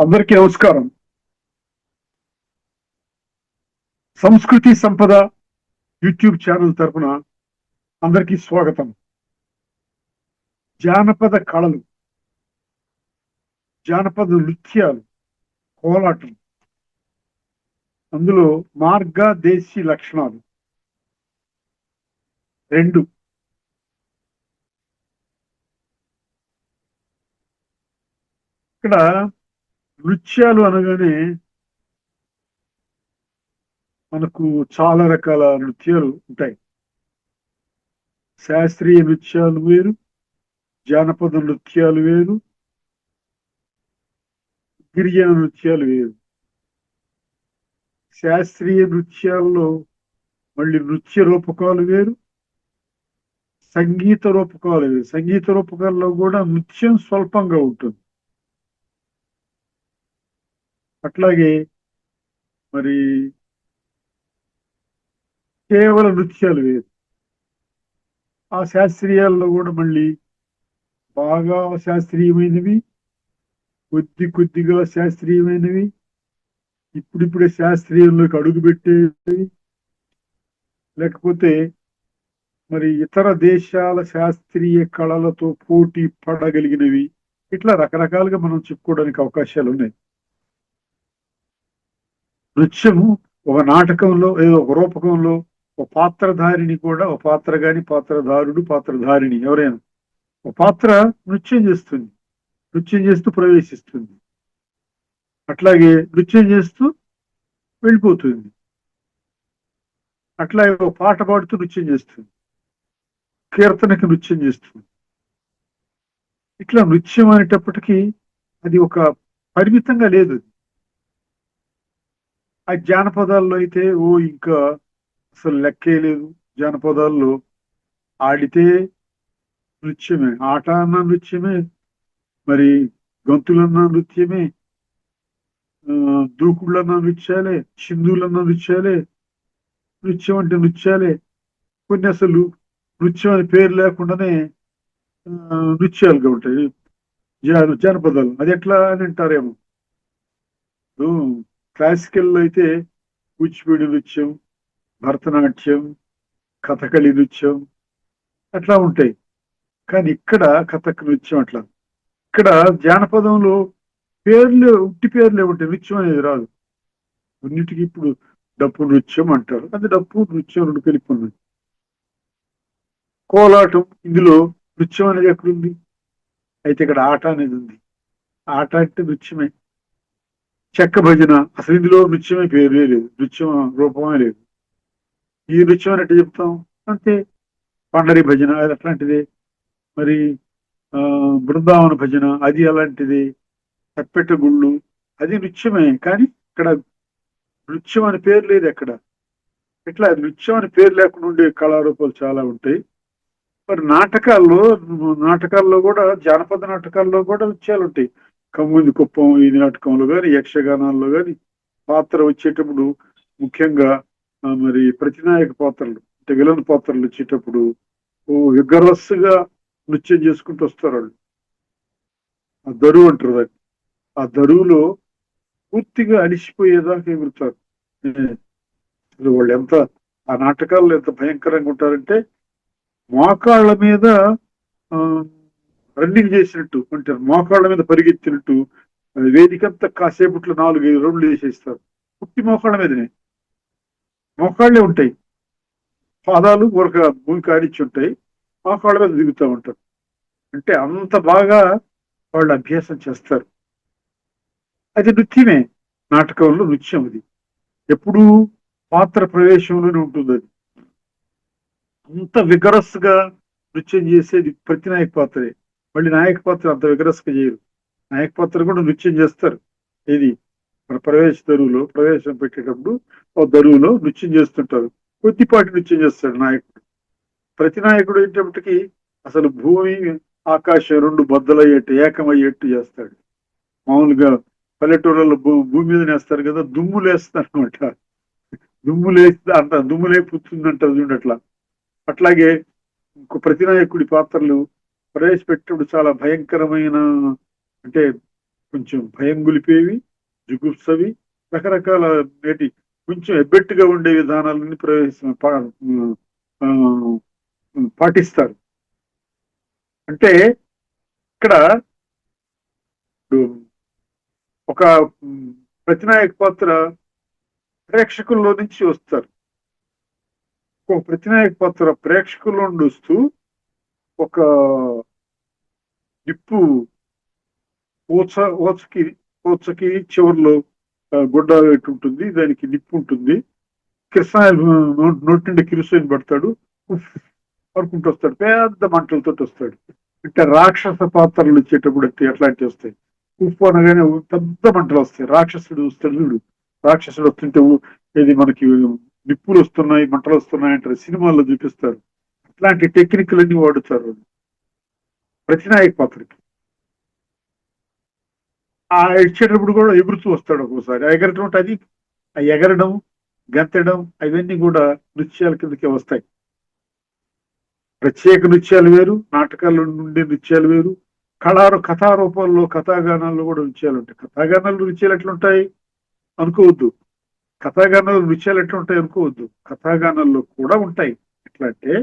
అందరికీ నమస్కారం. సంస్కృతి సంపద యూట్యూబ్ ఛానల్ తరపున అందరికీ స్వాగతం. జానపద కళలు, జానపద నృత్యాలు, కోలాటం, అందులో మార్గదేశీ లక్షణాలు రెండు. ఇక్కడ నృత్యాలు అనగానే మనకు చాలా రకాల నృత్యాలు ఉంటాయి. శాస్త్రీయ నృత్యాలు వేరు, జానపద నృత్యాలు వేరు, గిరిజన నృత్యాలు వేరు. శాస్త్రీయ నృత్యాల్లో మళ్ళీ నృత్య రూపకాలు వేరు, సంగీత రూపకాలు వేరు. సంగీత రూపకాల్లో కూడా నృత్యం స్వల్పంగా ఉంటుంది. అట్లాగే మరి కేవల నృత్యాలు వేరు. ఆ శాస్త్రీయాల్లో కూడా మళ్ళీ బాగా శాస్త్రీయమైనవి, కొద్దిగా శాస్త్రీయమైనవి, ఇప్పుడిప్పుడే శాస్త్రీయంలోకి అడుగుపెట్టేవి, లేకపోతే మరి ఇతర దేశాల శాస్త్రీయ కళలతో పోటీ పడగలిగినవి. ఇట్లా రకరకాలుగా మనం చెప్పుకోవడానికి అవకాశాలు ఉన్నాయి. నృత్యము ఒక నాటకంలో ఏదో ఒక రూపకంలో ఒక పాత్రధారిని కూడా, ఒక పాత్ర గాని, పాత్రధారుడు, పాత్రధారిణి ఎవరైనా ఒక పాత్ర నృత్యం చేస్తుంది, నృత్యం చేస్తూ ప్రవేశిస్తుంది, అట్లాగే నృత్యం చేస్తూ వెళ్ళిపోతుంది, అట్లాగే ఒక పాట పాడుతూ నృత్యం చేస్తుంది, కీర్తనకి నృత్యం చేస్తుంది. ఇట్లా నృత్యం అనేటప్పటికీ అది ఒక పరిమితంగా లేదు. ఆ జానపదాల్లో అయితే ఇంకా అసలు లెక్కే లేదు. జానపదాల్లో ఆడితే నృత్యమే, ఆట అన్న నృత్యమే, మరి గంతులన్న నృత్యమే, దూకుళ్ళన్న నృత్యాలే, చిందులన్న నృత్యాలే. నృత్యం అంటే నృత్యాలే. కొన్ని అసలు నృత్యం అని పేరు లేకుండానే నృత్యాలుగా ఉంటాయి జానపదాలు. అది ఎట్లా అని అంటారేమో. క్లాసికల్ అయితే కూచిపూడి నృత్యం, భరతనాట్యం, కథకళి నృత్యం అట్లా ఉంటాయి. కానీ ఇక్కడ కథక్ నృత్యం అట్లా. ఇక్కడ జానపదంలో ఉట్టి పేర్లే ఉంటాయి, నృత్యం అనేది రాదు. అన్నిటికీ ఇప్పుడు డప్పు నృత్యం అంటారు. అది డప్పు నృత్యం రెండు కలిపి ఉన్నాయి. కోలాటం, ఇందులో నృత్యం అనేది ఎక్కడుంది? అయితే ఇక్కడ ఆట అనేది ఉంది. ఆట అంటే నృత్యమే. చెక్క భజన, అసలు ఇందులో నృత్యమే పేరే లేదు, నృత్యం రూపమే లేదు. ఈ నృత్యం అని ఎట్లా చెప్తాం? అంతే. పండరి భజన అది అట్లాంటిదే. మరి బృందావన భజన అది అలాంటిది. తప్పెట్ట గుళ్ళు అది నృత్యమే. కానీ ఇక్కడ నృత్యం అని పేరు లేదు ఎక్కడ. ఇట్లా నృత్యం అని పేరు లేకుండా ఉండే కళారూపాలు చాలా ఉంటాయి. మరి నాటకాల్లో కూడా, జానపద నాటకాల్లో కూడా నృత్యాలు ఉంటాయి. కమ్ముంది కుప్పం ఈ నాటకంలో కానీ, యక్షగానాల్లో కానీ పాత్ర వచ్చేటప్పుడు ముఖ్యంగా మరి ప్రతినాయక పాత్రలు అంటే విలన్ పాత్రలు వచ్చేటప్పుడు విగరస్సుగా నృత్యం చేసుకుంటూ వస్తారు వాళ్ళు. ఆ దరువు అంటారు దాన్ని. ఆ దరువులో పూర్తిగా అలిసిపోయేదాకా ఎగురుతారు. వాళ్ళు ఎంత ఆ నాటకాల్లో ఎంత భయంకరంగా ఉంటారంటే మోకాళ్ళ మీద రన్నింగ్ చేసినట్టు అంటారు, మోకాళ్ళ మీద పరిగెత్తినట్టు వేదికంతా కాసేపట్లో 4-5 రౌండ్లు చేసేస్తారు. పుట్టి మోకాళ్ళ మీదనే, మోకాళ్ళే ఉంటాయి, పాదాలు ఊరక భూమి కానిచ్చి ఉంటాయి, మోకాళ్ళ మీద దిగుతూ ఉంటారు. అంటే అంత బాగా వాళ్ళు అభ్యాసం చేస్తారు. అది నృత్యమే. నాటకంలో నృత్యం అది ఎప్పుడూ పాత్ర ప్రవేశంలోనే ఉంటుంది. అది అంత విగరస్ గా నృత్యం చేసేది ప్రతినాయక పాత్రే. మళ్ళీ నాయక పాత్ర అంత విగరస్ గా చేయరు. నాయక పాత్ర కూడా నృత్యం చేస్తారు. ఇది మన ప్రవేశం పెట్టేటప్పుడు ఆ దరువులో నృత్యం చేస్తుంటారు. కొద్దిపాటి నృత్యం చేస్తాడు నాయకుడు. ప్రతి నాయకుడు ఏంటప్పటికీ అసలు భూమి ఆకాశం రెండు బద్దలయ్యేట్టు ఏకమయ్యేట్టు చేస్తాడు. మామూలుగా పల్లెటూళ్ళలో భూమి మీద వేస్తారు కదా, దుమ్ములు వేస్తారు అనమాట. దుమ్ములు వేస్తే అంత దుమ్ములే పుచ్చుందంటారు చూడట్లా. అట్లాగే ప్రతినాయకుడి పాత్రలు ప్రవేశపెట్టినప్పుడు చాలా భయంకరమైన, అంటే కొంచెం భయం గులిపేవి, జుగుప్సవి, రకరకాల నేటి కొంచెం ఎబ్బెట్టుగా ఉండే విధానాలన్నీ ఆ, పాటిస్తారు. అంటే ఇక్కడ ఇప్పుడు ఒక ప్రతినాయక పాత్ర ప్రేక్షకుల్లో నుంచి వస్తారు. ఒక ప్రతినాయక పాత్ర ప్రేక్షకుల్లో నుండి వస్తూ ఒక నిప్పు ఊచ ఊచకి ఊచకి చివరిలో గుడ్డ పెట్టి ఉంటుంది, దానికి నిప్పు ఉంటుంది. కిరసనాయిల్ నోటి నుండి కిరసనాయిల్ పడతాడు, ఉఫ్ పడుకుంటూ వస్తాడు, పెద్ద మంటలతో వస్తాడు. అంటే రాక్షస పాత్రలు వచ్చేటప్పుడు ఎట్లాంటివి వస్తాయి, ఉప్పు అనగానే పెద్ద మంటలు వస్తాయి. రాక్షసుడు వస్తాడు చూడు, రాక్షసుడు వస్తుంటే ఇది మనకి నిప్పులు వస్తున్నాయి, మంటలు వస్తున్నాయి అంటారు, సినిమాల్లో చూపిస్తారు. అట్లాంటి టెక్నిక్లన్నీ వాడుతారు ప్రతినాయక పాత్రకి. ఆ ఇచ్చేటప్పుడు కూడా ఎగురుతూ వస్తాడు ఒక్కోసారి. ఆ ఎగరటం అంటే అది, ఆ ఎగరడం, గంతడం అవన్నీ కూడా నృత్యాల కిందకే వస్తాయి. ప్రత్యేక నృత్యాలు వేరు, నాటకాల నుండి నృత్యాలు వేరు, కథారూపంలో కథాగానాల్లో కూడా నృత్యాలు ఉంటాయి. కథాగానాలు నృత్యాలు ఎట్లుంటాయి అనుకోవద్దు, కథాగానాలు నృత్యాలు ఎట్లుంటాయి అనుకోవద్దు, కథాగానాల్లో కూడా ఉంటాయి. ఎట్లా అంటే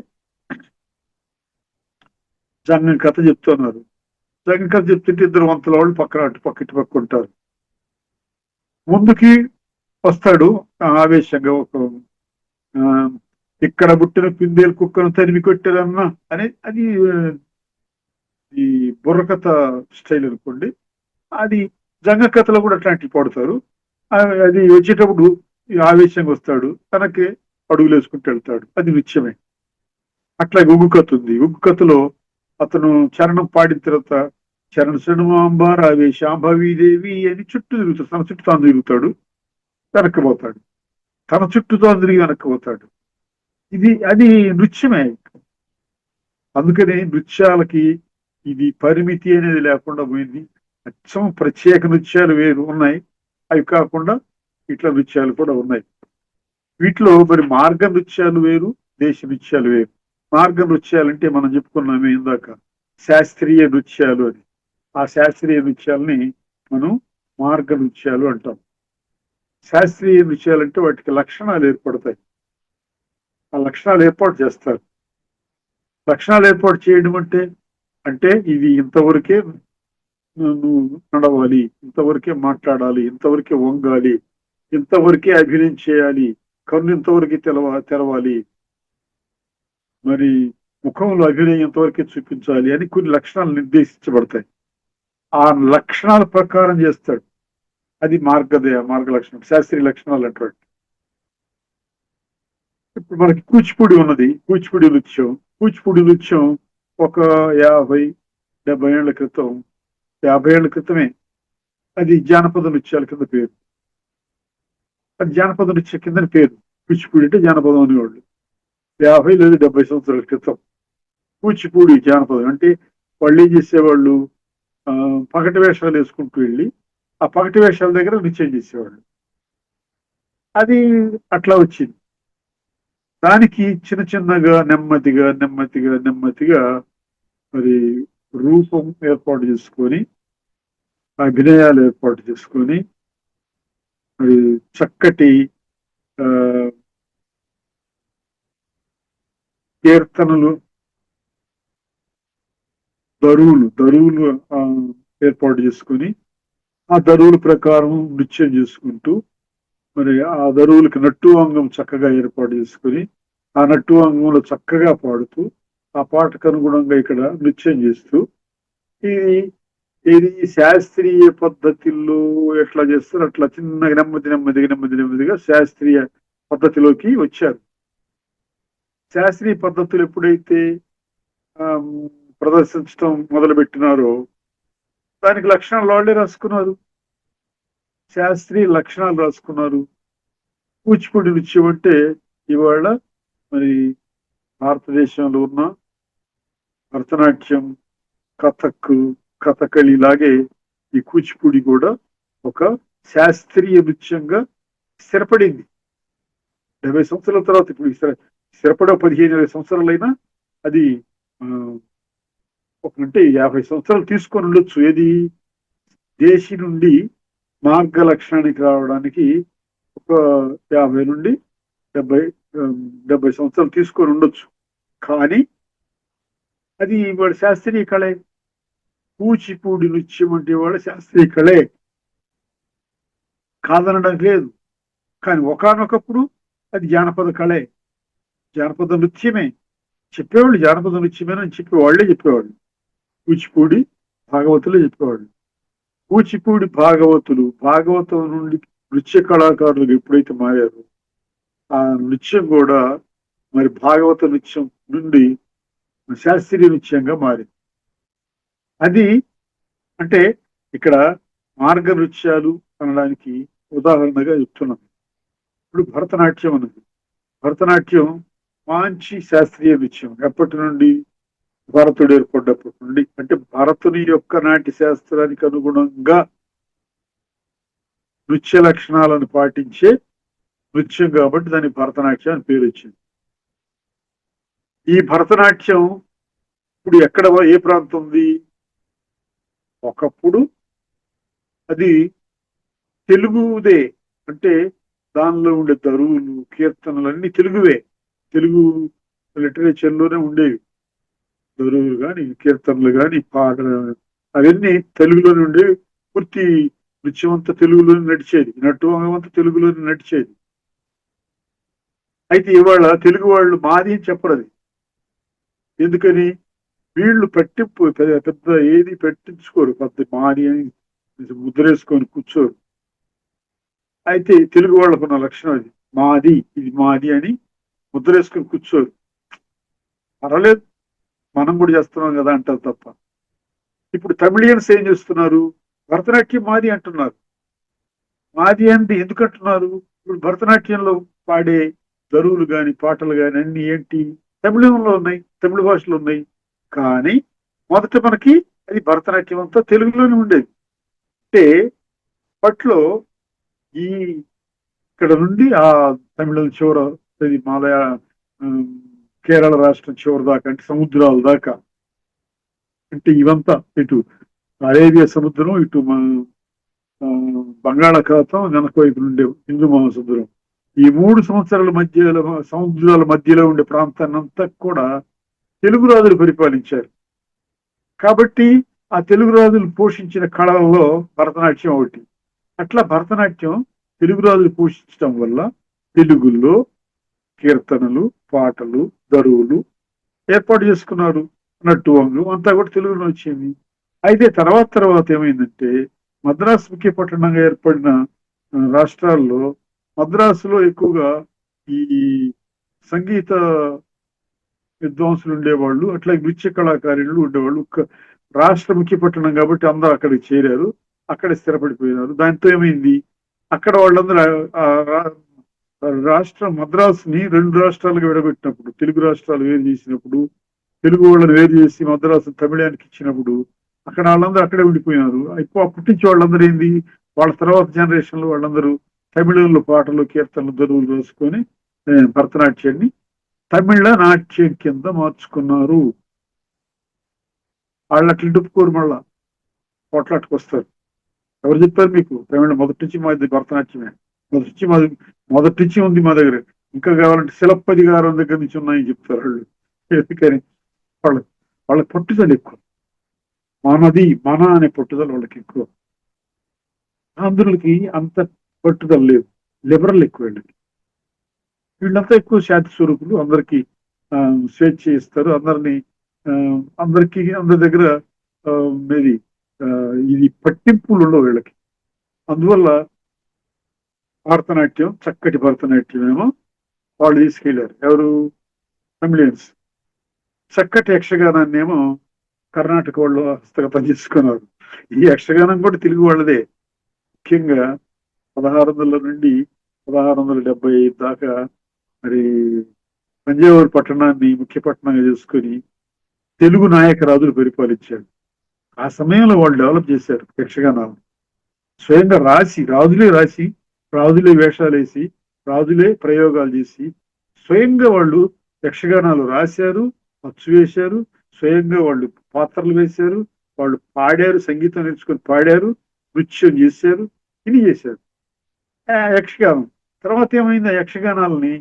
జంగం కథ చెప్తున్నారు, జంగం కథ చెప్తుంటే ఇద్దరు వంతుల వాళ్ళు పక్కన అటు పక్క ఇటు పక్క ఉంటారు. ముందుకి వస్తాడు ఆవేశంగా, ఒక ఇక్కడ పుట్టిన పిందేలు కుక్కను తరిమి కొట్టారన్నా అని, అది ఈ బుర్రకథ స్టైల్ అనుకోండి. అది జంగ కథలో కూడా అట్లాంటివి పడతారు. అది వచ్చేటప్పుడు ఆవేశంగా వస్తాడు, తనకి అడుగులు వేసుకుంటూ వెళ్తాడు, అది నృత్యమే. అట్లాగే ఉగ్గు కథ ఉంది. ఉగ్గు కథలో అతను చరణం పాడిన తర్వాత చరణ శరణమాంబారావే శాంభవీదేవి అని చుట్టూ తిరుగుతాడు, తన చుట్టూ తాను తిరుగుతాడు, వెనక్కి పోతాడు, తన చుట్టూ తాను తిరిగి వెనక్కి పోతాడు. అది నృత్యమే. అందుకని నృత్యాలకి ఇది పరిమితి అనేది లేకుండా పోయింది. అచ్చం ప్రత్యేక నృత్యాలు వేరు ఉన్నాయి, అవి కాకుండా ఇట్లా నృత్యాలు కూడా ఉన్నాయి. వీటిలో మరి మార్గ నృత్యాలు వేరు, దేశ నృత్యాలు వేరు. మార్గ నృత్యాలు అంటే మనం చెప్పుకున్నామే ఇందాక, శాస్త్రీయ నృత్యాలు అని. ఆ శాస్త్రీయ నృత్యాలని మనం మార్గ నృత్యాలు అంటాం. శాస్త్రీయ నృత్యాలు అంటే వాటికి లక్షణాలు ఏర్పడతాయి, ఆ లక్షణాలు ఏర్పాటు చేస్తారు. లక్షణాలు ఏర్పాటు చేయడం అంటే అంటే ఇది ఇంతవరకే నువ్వు నడవాలి, ఇంతవరకే మాట్లాడాలి, ఇంతవరకే వంగాలి, ఇంతవరకే అభినయం చేయాలి, కన్ను ఇంతవరకే తెరవాలి, మరి ముఖంలో అభినయం ఇంతవరకే చూపించాలి అని కొన్ని లక్షణాలు నిర్దేశించబడతాయి. ఆ లక్షణాల ప్రకారం చేస్తాడు. అది మార్గ లక్షణం, శాస్త్రీయ లక్షణాలు అటువంటి. ఇప్పుడు మనకి కూచిపూడి ఉన్నది, కూచిపూడి నృత్యం. కూచిపూడి నృత్యం ఒక 50-70 ఏళ్ల క్రితం, 50 ఏళ్ల క్రితమే అది జానపద నృత్యాల కింద పేరు. అది జానపద నృత్య కిందని పేరు. కూచిపూడి అంటే జానపదం అనేవాళ్ళు 50 లేదా 70 సంవత్సరాల క్రితం. కూచిపూడి జానపదం అంటే వాళ్ళు ఏం చేసేవాళ్ళు, పగటి వేషాలు వేసుకుంటూ వెళ్ళి ఆ పగటి వేషాల దగ్గర నృత్యం చేసేవాళ్ళు. అది అట్లా వచ్చింది. దానికి చిన్న చిన్నగా నెమ్మదిగా నెమ్మదిగా నెమ్మదిగా మరి రూపం ఏర్పాటు చేసుకొని, అభినయాలు ఏర్పాటు చేసుకొని, మరి చక్కటి కీర్తనలు, దరువులు ఏర్పాటు చేసుకొని, ఆ దరువుల ప్రకారం నృత్యం చేసుకుంటూ, మరి ఆ దరువులకి నట్టు అంగం చక్కగా ఏర్పాటు చేసుకుని, ఆ నట్టు అంగంలో చక్కగా పాడుతూ, ఆ పాటకు అనుగుణంగా ఇక్కడ నృత్యం చేస్తూ, ఇది ఇది శాస్త్రీయ పద్ధతుల్లో ఎట్లా చేస్తారు అట్లా చిన్నగా నెమ్మదిగా శాస్త్రీయ పద్ధతిలోకి వచ్చారు. శాస్త్రీయ పద్ధతులు ఎప్పుడైతే ప్రదర్శించడం మొదలు పెట్టినారో దానికి లక్షణాలు వాళ్ళే రాసుకున్నారు, శాస్త్రీయ లక్షణాలు రాసుకున్నారు. కూచిపూడి నృత్యం అంటే ఇవాళ మరి భారతదేశంలో ఉన్న భరతనాట్యం, కథక్, కథకళి లాగే ఈ కూచిపూడి కూడా ఒక శాస్త్రీయ నృత్యంగా స్థిరపడింది. 70 సంవత్సరాల తర్వాత ఇప్పుడు స్థిరపడ 15-20 సంవత్సరాలైనా అది అంటే 50 సంవత్సరాలు తీసుకొని ఉండొచ్చు. ఏది దేశీ నుండి మార్గ లక్షణానికి రావడానికి ఒక 50 నుండి 70 70 సంవత్సరాలు తీసుకొని ఉండొచ్చు. కానీ అది వాడి శాస్త్రీయ కళే. కూచిపూడి నృత్యం అంటే వాళ్ళ శాస్త్రీయ కళే, కాదనడం లేదు. కానీ ఒకానొకప్పుడు అది జానపద కళే, జానపద నృత్యమే. చెప్పేవాళ్ళు జానపద నృత్యమేనని చెప్పేవాళ్లే చెప్పేవాళ్ళు. కూచిపూడి భాగవతులే చెప్పేవాళ్ళు. కూచిపూడి భాగవతం నుండి నృత్య కళాకారులు ఎప్పుడైతే మారారో ఆ నృత్యం కూడా మరి భాగవత నృత్యం నుండి శాస్త్రీయ నృత్యంగా మారింది. అది అంటే ఇక్కడ మార్గ నృత్యాలు అనడానికి ఉదాహరణగా చెప్తున్నాను. ఇప్పుడు భరతనాట్యం అన్నది, భరతనాట్యం మంచి శాస్త్రీయ నృత్యం. ఎప్పటి నుండి? భరతుడు ఏర్పడ్డప్పటి నుండి. అంటే భరతుని యొక్క నాట్య శాస్త్రానికి అనుగుణంగా నృత్య లక్షణాలను పాటించే నృత్యం కాబట్టి దానికి భరతనాట్యం అని పేరు వచ్చింది. ఈ భరతనాట్యం ఇప్పుడు ఎక్కడ, ఏ ప్రాంతం ఉంది? ఒకప్పుడు అది తెలుగుదే. అంటే దానిలో ఉండే దరువులు, కీర్తనలు అన్ని తెలుగువే. తెలుగు లిటరేచర్లోనే ఉండేవి. దరువులు కానీ, కీర్తనలు కానీ, పాటలు అవన్నీ తెలుగులోనే ఉండేవి. పూర్తి నృత్యం అంతా తెలుగులోనే నడిచేది, నటువంగం అంతా తెలుగులోనే నడిచేది. అయితే ఇవాళ తెలుగు వాళ్ళు మాది అని చెప్పరు. అది ఎందుకని? వీళ్ళు పట్టింపు పెద్ద ఏది పెట్టించుకోరు, పెద్ద మాది అని ముద్రేసుకొని కూర్చోరు. అయితే తెలుగు వాళ్ళకున్న లక్షణం అది, మాది, ఇది మాది అని ముద్రేసుకొని కూర్చోరు. పర్వాలేదు, మనం కూడా చేస్తున్నాం కదా అంటారు తప్ప. ఇప్పుడు తమిళియన్స్ ఏం చేస్తున్నారు? భరతనాట్యం మాది అంటున్నారు. మాది అంటే ఎందుకు అంటున్నారు? ఇప్పుడు భరతనాట్యంలో పాడే దరువులు కానీ, పాటలు కానీ అన్ని ఏంటి? తమిళంలో ఉన్నాయి, తమిళ భాషలో ఉన్నాయి. కానీ మొదట మనకి అది భరతనాట్యం అంతా తెలుగులోనే ఉండేది. అంటే అప్పట్లో ఈ ఇక్కడ నుండి ఆ తమిళం చివర, మాలయ కేరళ రాష్ట్రం చివరి దాకా, అంటే సముద్రాల దాకా, అంటే ఇవంతా ఇటు అరేబియా సముద్రం, ఇటు బంగాళాఖాతం, వెనక వైపు నుండే హిందూ మహాసముద్రం, ఈ 3 సముద్రాల మధ్యలో ఉండే ప్రాంతాన్ని అంతా కూడా తెలుగు రాజులు పరిపాలించారు. కాబట్టి ఆ తెలుగు రాజులు పోషించిన కళల్లో భరతనాట్యం ఒకటి. అట్లా భరతనాట్యం తెలుగు రాజులు పోషించడం వల్ల తెలుగులో కీర్తనలు, పాటలు, దరువులు ఏర్పాటు చేసుకున్నారు. నట్టువంగు అంతా కూడా తెలుగులో వచ్చింది. అయితే తర్వాత ఏమైందంటే, మద్రాసు ముఖ్య పట్టణంగా ఏర్పడిన రాష్ట్రాల్లో మద్రాసులో ఎక్కువగా ఈ సంగీత విద్వాంసులు ఉండేవాళ్ళు, అట్లా నృత్య కళాకారులు ఉండేవాళ్ళు. రాష్ట్ర ముఖ్య పట్టణం కాబట్టి అందరూ అక్కడికి చేరారు, అక్కడ స్థిరపడిపోయినారు. దాంతో ఏమైంది, అక్కడ వాళ్ళందరూ రాష్ట్రం మద్రాసుని 2 రాష్ట్రాలుగా విడగొట్టినప్పుడు, తెలుగు రాష్ట్రాలు వేరు చేసినప్పుడు, తెలుగు వాళ్ళని వేరు చేసి మద్రాసు తమిళానికి ఇచ్చినప్పుడు అక్కడ వాళ్ళందరూ అక్కడే ఉండిపోయినారు. ఎక్కువ పుట్టించే వాళ్ళందరూ ఏంది, వాళ్ళ తర్వాత జనరేషన్లో వాళ్ళందరూ తమిళంలో పాటలు, కీర్తనలు, దరువులు వేసుకొని భరతనాట్యాన్ని తమిళ నాట్యం కింద మార్చుకున్నారు. వాళ్ళు అట్లా డుప్పుకోరు, మళ్ళా పోట్లాట్టుకొస్తారు. ఎవరు చెప్పారు మీకు? తమిళ మొదటి నుంచి మాది భరతనాట్యమే, మొదటి నుంచి ఉంది మా దగ్గర. ఇంకా కావాలంటే శిలప్పదిగారం దగ్గర నుంచి ఉన్నాయని చెప్తారు వాళ్ళు. ఎందుకని? వాళ్ళకి పట్టుదల ఎక్కువ, మన అనే పట్టుదల వాళ్ళకి ఎక్కువ. ఆంధ్రులకి అంత పట్టుదల లేదు, లిబరల్ ఎక్కువ వీళ్ళకి. వీళ్ళంతా ఎక్కువ శాంతి స్వరూపులు, అందరికీ స్వేచ్ఛ ఇస్తారు. అందరికీ అందరి దగ్గర ఇది పట్టింపులు ఉండవు వీళ్ళకి. అందువల్ల భరతనాట్యం, చక్కటి భరతనాట్యం ఏమో వాళ్ళు తీసుకెళ్లారు. ఎవరు? తమిళియన్స్. చక్కటి యక్షగానాన్ని ఏమో కర్ణాటక వాళ్ళు హస్తగతం చేసుకున్నారు. ఈ యక్షగానం కూడా తెలుగు వాళ్ళదే. ముఖ్యంగా 1600 నుండి 1675 దాకా మరి తంజావూరు పట్టణాన్ని ముఖ్య పట్టణంగా చేసుకొని తెలుగు నాయక రాజులు పరిపాలించారు. ఆ సమయంలో వాళ్ళు డెవలప్ చేశారు యక్షగానాలు. స్వయంగా రాజులే వేషాలు వేసి, రాజులే ప్రయోగాలు చేసి, స్వయంగా వాళ్ళు యక్షగానాలు రాశారు, అచ్చు వేశారు, స్వయంగా వాళ్ళు పాత్రలు వేశారు, వాళ్ళు పాడారు, సంగీతం నేర్చుకొని పాడారు. నృత్యం చేశారు, ఇది చేశారు. యక్షగానం తర్వాత ఏమైంది? ఆ యక్షగానాలని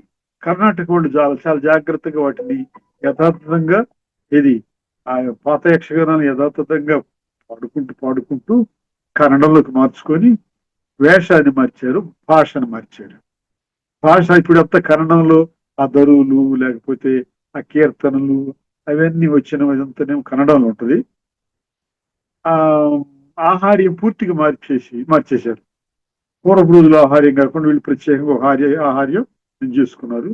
కర్ణాటక వాళ్ళు చాలా చాలా జాగ్రత్తగా వాటిని యథాతథంగా ఇది ఆ పాత యక్షగానాన్ని యథాతథంగా పాడుకుంటూ పాడుకుంటూ కన్నడంలోకి మార్చుకొని వేషాన్ని మార్చారు, భాషను మార్చారు. భాష ఇప్పుడు అంతా కన్నడంలో ఆ దరువులు లేకపోతే ఆ కీర్తనలు అవన్నీ వచ్చిన ఇదంతానేమో కన్నడంలో ఉంటది. ఆ ఆహార్యం పూర్తిగా మార్చేశారు. పూర్వపు రోజుల ఆహార్యం కాకుండా వీళ్ళు ప్రత్యేకంగా ఒక ఆహార్యం చేసుకున్నారు.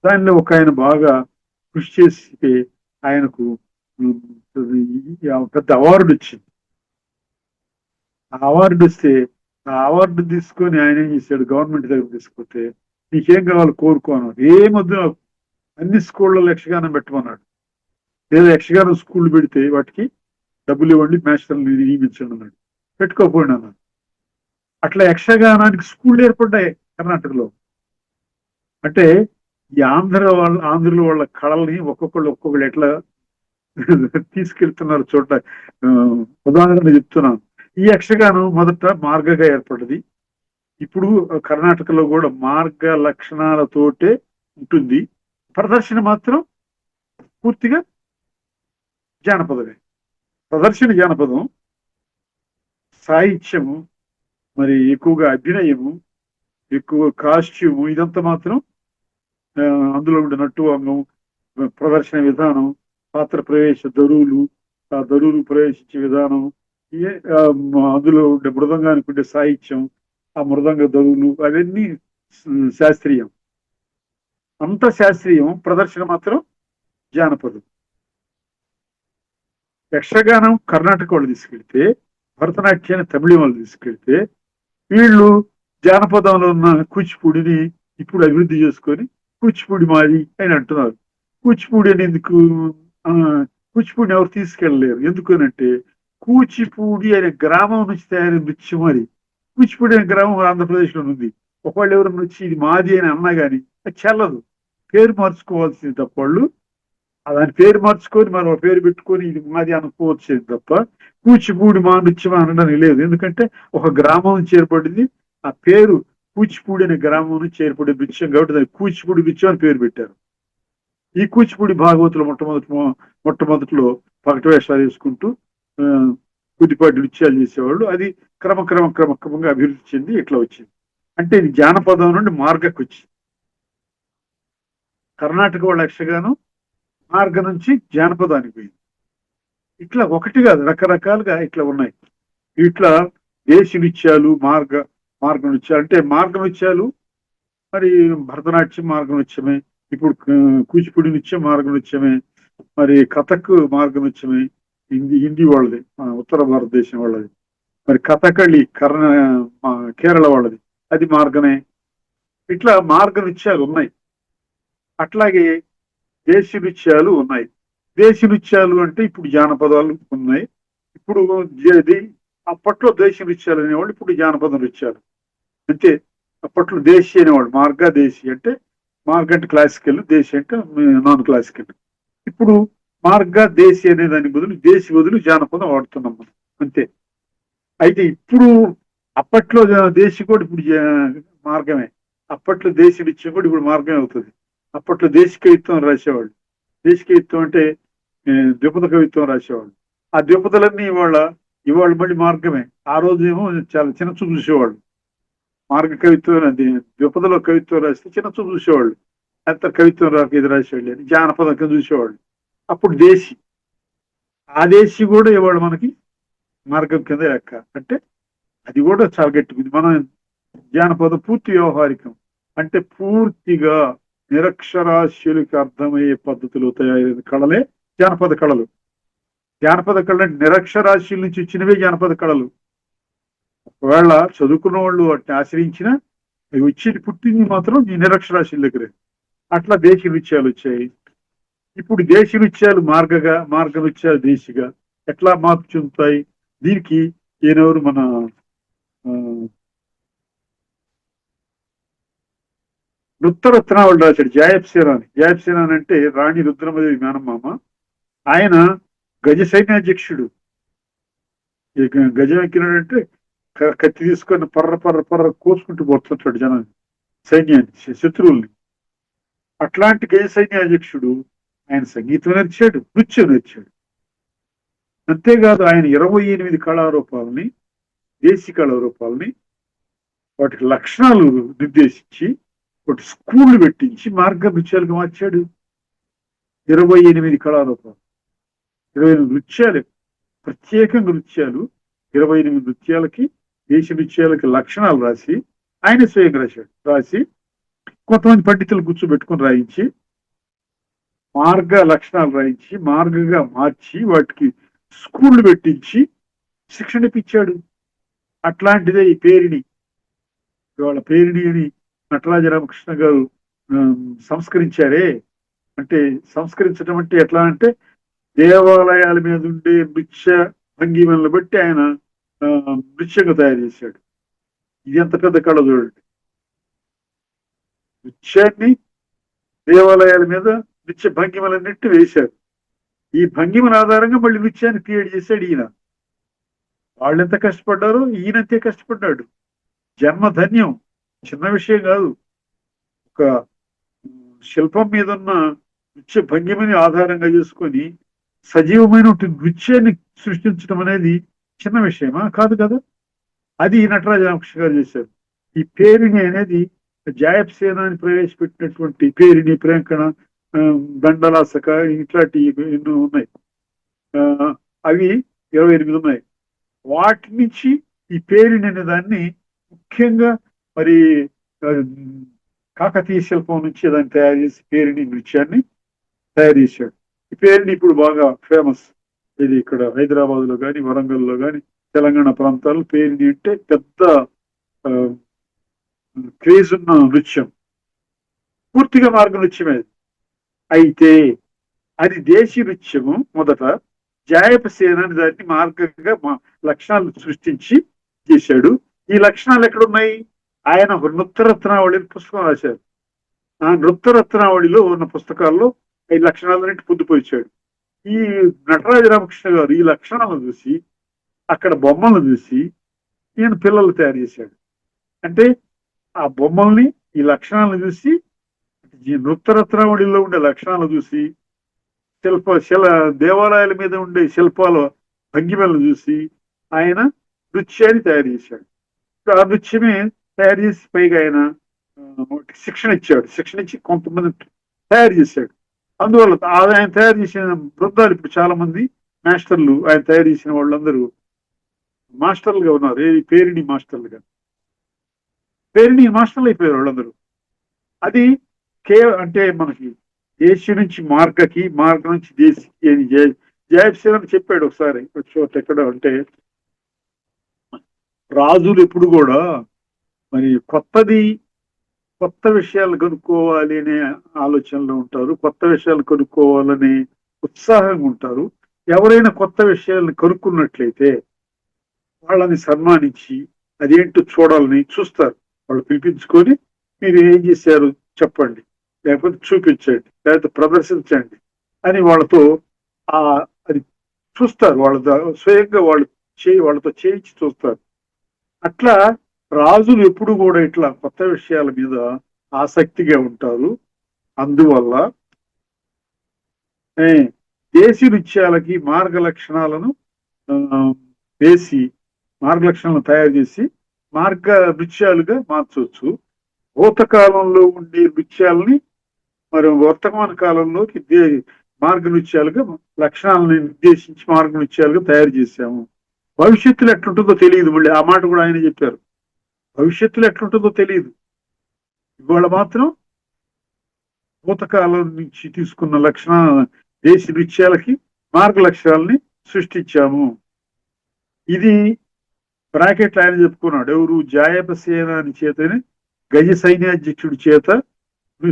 దానిలో ఒక ఆయన బాగా కృషి చేసి ఆయనకు పెద్ద అవార్డు వచ్చింది. ఆ అవార్డు వస్తే ఆ అవార్డు తీసుకొని ఆయన ఏం చేశాడు, గవర్నమెంట్ దగ్గర తీసుకుంటే నీకేం కావాలి కోరుకో అన్నాడు. ఏమొద్దు నాకు అన్ని స్కూళ్ళలో యక్షగానం పెట్టమన్నాడు. లేదా యక్షగానం స్కూళ్ళు పెడితే వాటికి డబ్బులు ఇవ్వండి, మాస్టర్లు నియమించండి అన్నాడు. పెట్టుకోకపోయినా అన్నాడు. అట్లా యక్షగానానికి స్కూళ్ళు ఏర్పడ్డాయి కర్ణాటకలో. అంటే ఈ ఆంధ్రుల వాళ్ళ కళల్ని ఒక్కొక్కళ్ళు ఎట్లా తీసుకెళ్తున్నారు చోట. ఉదాహరణ చెప్తున్నాను. ఈ యక్షగానం మొదట మార్గగా ఏర్పడ్డది. ఇప్పుడు కర్ణాటకలో కూడా మార్గ లక్షణాలతోటే ఉంటుంది. ప్రదర్శన మాత్రం పూర్తిగా జానపదమే. ప్రదర్శన జానపదం, సాహిత్యము, మరి ఎక్కువగా అభినయము, ఎక్కువ కాస్ట్యూము, ఇదంతా మాత్రం అందులో ఉండే నట్టు అంగం, ప్రదర్శన విధానం, పాత్ర ప్రవేశ దరువులు, ఆ దరువులు ప్రవేశించే విధానం, అందులో ఉండే మృదంగానికి ఉండే సాహిత్యం, ఆ మృదంగ దరువులు అవన్నీ శాస్త్రీయం. అంత శాస్త్రీయం. ప్రదర్శన మాత్రం జానపదం. యక్షగానం కర్ణాటక వాళ్ళు తీసుకెళ్తే, భరతనాట్యాన్ని తమిళ వాళ్ళు తీసుకెళ్తే, వీళ్ళు జానపదంలో ఉన్న కూచిపూడిని ఇప్పుడు అభివృద్ధి చేసుకొని కూచిపూడి మాది అని అంటున్నారు. కూచిపూడి అని ఎందుకు? కూచిపూడిని ఎవరు తీసుకెళ్ళలేరు. ఎందుకనంటే కూచిపూడి అనే గ్రామం నుంచి తయారైన నృత్యం అది. కూచిపూడి అనే గ్రామం ఆంధ్రప్రదేశ్ లో ఉంది. ఒకళ్ళు ఎవరన్నా వచ్చి ఇది మాది అని అన్నా కానీ అది చెల్లదు. పేరు మార్చుకోవాల్సింది తప్ప వాళ్ళు దాని పేరు మార్చుకొని మనం పేరు పెట్టుకొని ఇది మాది అనుకోవచ్చేది తప్ప కూచిపూడి మా నృత్యం అనడానికి లేదు. ఎందుకంటే ఒక గ్రామం నుంచి ఏర్పడింది. ఆ పేరు కూచిపూడి అనే గ్రామం నుంచి ఏర్పడే నృత్యం కాబట్టి దానికి కూచిపూడి నృత్యం అని పేరు పెట్టారు. ఈ కూచిపూడి భాగవతులు మొట్టమొదటిలో పగటి వేషాలు వేసుకుంటూ కొద్దిపాటి నృత్యాలు చేసేవాళ్ళు. అది క్రమంగా అభివృద్ధి చెంది ఇట్లా వచ్చింది. అంటే ఇది జానపదం నుండి మార్గకు వచ్చింది. కర్ణాటక వాళ్ళ యక్షగానం మార్గ నుంచి జానపదానికి పోయింది. ఇట్లా ఒకటి కాదు, రకరకాలుగా ఇట్లా ఉన్నాయి. ఇట్లా దేశీ నృత్యాలు, మార్గ నృత్యాలు. అంటే మార్గ నృత్యాలు మరి భరతనాట్యం మార్గ నృత్యమే, ఇప్పుడు కూచిపూడి నృత్యం మార్గ నృత్యమే, మరి కథక్ మార్గ నృత్యమే. హిందీ వాళ్ళది, ఉత్తర భారతదేశం వాళ్ళది. మరి కథకళి కేరళ వాళ్ళది, అది మార్గమే. ఇట్లా మార్గ నృత్యాలు ఉన్నాయి. అట్లాగే దేశీ నృత్యాలు ఉన్నాయి. దేశీ నృత్యాలు అంటే ఇప్పుడు జానపదాలు ఉన్నాయి. ఇప్పుడు అప్పట్లో దేశీ నృత్యాలు అనేవాళ్ళు, ఇప్పుడు జానపద నృత్యాలు. అంటే అప్పట్లో దేశీ అనేవాళ్ళు. దేశీ అంటే అంటే క్లాసికల్, దేశీ అంటే నాన్ క్లాసికల్. ఇప్పుడు దేశీ అనే దాని బదులు దేశీ బదులు జానపదం వాడుతున్నాం మనం, అంతే. అయితే ఇప్పుడు అప్పట్లో దేశీ కూడా ఇప్పుడు మార్గమే. అప్పట్లో దేశీ నృత్యం కూడా ఇప్పుడు మార్గమే అవుతుంది. అప్పట్లో దేశీ కవిత్వం రాసేవాళ్ళు. దేశీ కవిత్వం అంటే ద్విపద కవిత్వం రాసేవాళ్ళు. ఆ ద్విపదలన్నీ ఇవాళ మళ్ళీ మార్గమే. ఆ రోజు ఏమో చాలా చిన్న చూపు చూసేవాళ్ళు. మార్గ కవిత్వం, అది ద్విపదలో కవిత్వం రాస్తే చిన్న చూపు చూసేవాళ్ళు. అంత కవిత్వం రాక ఇది రాసేవాళ్ళు అని జానపదం కింద చూసేవాళ్ళు. అప్పుడు దేశీ, ఆ దేశీ కూడా ఇవాళ మనకి మార్గం కింద లెక్క. అంటే అది కూడా చాలా గట్టిది. మనం జానపదం పూర్తి వ్యవహారికం. అంటే పూర్తిగా నిరక్షరాస్యులకి అర్థమయ్యే పద్ధతిలో తయారైన కళలే జానపద కళలు. జానపద కళలు అంటే నిరక్షరాస్యుల నుంచి వచ్చినవే జానపద కళలు. ఒకవేళ చదువుకున్న వాళ్ళు వాటిని ఆశ్రయించిన అవి వచ్చేది పుట్టింది మాత్రం ఈ నిరక్షరాస్యుల దగ్గరే. అట్లా దేశీ నృత్యాలు వచ్చాయి. ఇప్పుడు దేశీ నృత్యాలు మార్గ నృత్యాలు దేశీగా ఎట్లా మార్పు చెందుతాయి? దీనికి ఈయనెవరు, మన రుద్రరత్నావళి రాశాడు, జాయప్సేనాని అంటే రాణి రుద్రమదేవి మేనమామ. ఆయన గజ సైన్యాధ్యక్షుడు. గజం ఎక్కినాడంటే కత్తి తీసుకొని పర్ర పర్ర పర్ర కోసుకుంటూ పోతుంటాడు జనాన్ని, సైన్యాన్ని, శత్రువుల్ని. అట్లాంటి గజ సైన్యాధ్యక్షుడు ఆయన సంగీతం నేర్చాడు, నృత్యం నేర్చాడు. అంతేకాదు ఆయన 28 కళారూపాలని, దేశీ కళారూపాలని, వాటికి లక్షణాలు నిర్దేశించి వాటి స్కూళ్లు పెట్టించి మార్గ నృత్యాలకు మార్చాడు. 28 కళారూపాలు, 28 నృత్యాలు, ప్రత్యేకంగా నృత్యాలు, 28 నృత్యాలకి, దేశ నృత్యాలకి లక్షణాలు రాసి ఆయన స్వయంగా రాశాడు. రాసి కొంతమంది పండితులు కూర్చోబెట్టుకుని రాయించి మార్గ లక్షణాలు రాయించి మార్గంగా మార్చి వాటికి స్కూళ్లు పెట్టించి శిక్షణ ఇప్పించాడు. అట్లాంటిదే ఈ పేరిణి. ఇవాళ పేరిణి అని నటరాజ రామకృష్ణ గారు సంస్కరించారే. అంటే సంస్కరించడం అంటే ఎట్లా అంటే దేవాలయాల మీద ఉండే నృత్య భంగిమలను బట్టి ఆయన నృత్యంగా తయారు చేశాడు. ఇది ఎంత పెద్ద కళ చూడండి. నృత్యాన్ని దేవాలయాల మీద నృత్య భంగిమలన్నిటి వేశారు. ఈ భంగిమల ఆధారంగా మళ్ళీ నృత్యాన్ని క్రియేట్ చేశాడు ఈయన. వాళ్ళెంత కష్టపడ్డారో ఈయనంతే కష్టపడ్డాడు. జన్మధన్యం, చిన్న విషయం కాదు. ఒక శిల్పం మీద ఉన్న నృత్య భంగిమని ఆధారంగా చేసుకొని సజీవమైన నృత్యాన్ని సృష్టించడం అనేది చిన్న విషయమా? కాదు కదా. అది నటరాజ రామకృష్ణ గారు చేశారు. ఈ పేరిణి అనేది జాయప్ సేనాని ప్రవేశపెట్టినటువంటి పేరిణి, ప్రేంకణ, దండలాసక ఇట్లాంటి ఎన్నో ఉన్నాయి. అవి 28 ఉన్నాయి. వాటి నుంచి ఈ పేరిణి అనే దాన్ని ముఖ్యంగా మరి కాకతీయ శిల్పం నుంచి దాన్ని తయారు చేసి పేరిణి నృత్యాన్ని తయారు చేశాడు. ఈ పేరిణి ఇప్పుడు బాగా ఫేమస్. ఇది ఇక్కడ హైదరాబాద్ లో కానీ, వరంగల్ లో కానీ, తెలంగాణ ప్రాంతాల్లో పేరిణి అంటే పెద్ద క్రేజ్ ఉన్న నృత్యం. పూర్తిగా మార్గ నృత్యమే. అయితే అది దేశీ నృత్యము. మొదట జాయప సేనాని దాన్ని మార్గంగా లక్షణాలు సృష్టించి చేశాడు. ఈ లక్షణాలు ఎక్కడున్నాయి? ఆయన ఒక నృత్యరత్నావళి పుస్తకం రాశారు. ఆ నృత్యరత్నావళిలో ఉన్న పుస్తకాల్లో ఈ లక్షణాలన్నింటి పొందుపరిచాడు. ఈ నటరాజ రామకృష్ణ గారు ఈ లక్షణాలను చూసి, అక్కడ బొమ్మలను చూసి ఈయన పిల్లలు తయారు చేశాడు. అంటే ఆ బొమ్మల్ని, ఈ లక్షణాలను చూసి, నృత్యరత్నావళిలో ఉండే లక్షణాలను చూసి, దేవాలయాల మీద ఉండే శిల్పాల భంగిమలను చూసి ఆయన నృత్యాన్ని తయారు చేశాడు. ఆ నృత్యమే తయారు చేసి పైగా ఆయన శిక్షణ ఇచ్చాడు. శిక్షణ ఇచ్చి కొంతమంది తయారు చేశాడు. అందువల్ల ఆయన తయారు చేసిన బృందాలు ఇప్పుడు చాలా మంది మాస్టర్లు, ఆయన తయారు చేసిన వాళ్ళందరూ మాస్టర్లుగా ఉన్నారు. ఏది పేరిణి మాస్టర్లుగా, పేరిణి మాస్టర్లు అయిపోయారు వాళ్ళందరూ. అది అంటే మనకి దేశీ నుంచి మార్గకి, మార్గ నుంచి దేశీకి అని జయసేన చెప్పాడు ఒకసారి చోట. ఎక్కడ అంటే రాజులు ఎప్పుడు కూడా మరి కొత్త విషయాలు కనుక్కోవాలి అనే ఆలోచనలో ఉంటారు. కొత్త విషయాలు కనుక్కోవాలనే ఉత్సాహంగా ఉంటారు. ఎవరైనా కొత్త విషయాలను కనుక్కున్నట్లయితే వాళ్ళని సన్మానించి అదేంటో చూడాలని చూస్తారు. వాళ్ళు పిలిపించుకొని మీరు ఏం చేశారు చెప్పండి, లేకపోతే చూపించండి, లేకపోతే ప్రదర్శించండి అని వాళ్ళతో అది చూస్తారు. స్వయంగా వాళ్ళతో చేయించి చూస్తారు. అట్లా రాజులు ఎప్పుడు కూడా ఇట్లా కొత్త విషయాల మీద ఆసక్తిగా ఉంటారు. అందువల్ల దేశీ నృత్యాలకి మార్గ లక్షణాలను తయారు చేసి మార్గ నృత్యాలుగా మార్చవచ్చు. భూతకాలంలో ఉండే నృత్యాలని మరి వర్తమాన కాలంలోకి మార్గ నృత్యాలుగా లక్షణాలను నిర్దేశించి మార్గ నృత్యాలుగా తయారు చేశాము. భవిష్యత్తులో ఎట్లుంటుందో తెలియదు. మళ్ళీ ఆ మాట కూడా ఆయన చెప్పారు. భవిష్యత్తులో ఎట్లుంటుందో తెలియదు. ఇవాళ మాత్రం భూతకాలం నుంచి తీసుకున్న దేశీ నృత్యాలకి మార్గ లక్ష్యాలని సృష్టించాము. ఇది బ్రాకెట్ ఆయన చెప్పుకున్నాడు. ఎవరు? జాయప సేనాని చేతనే, గజ సైన్యాధ్యక్షుడి చేత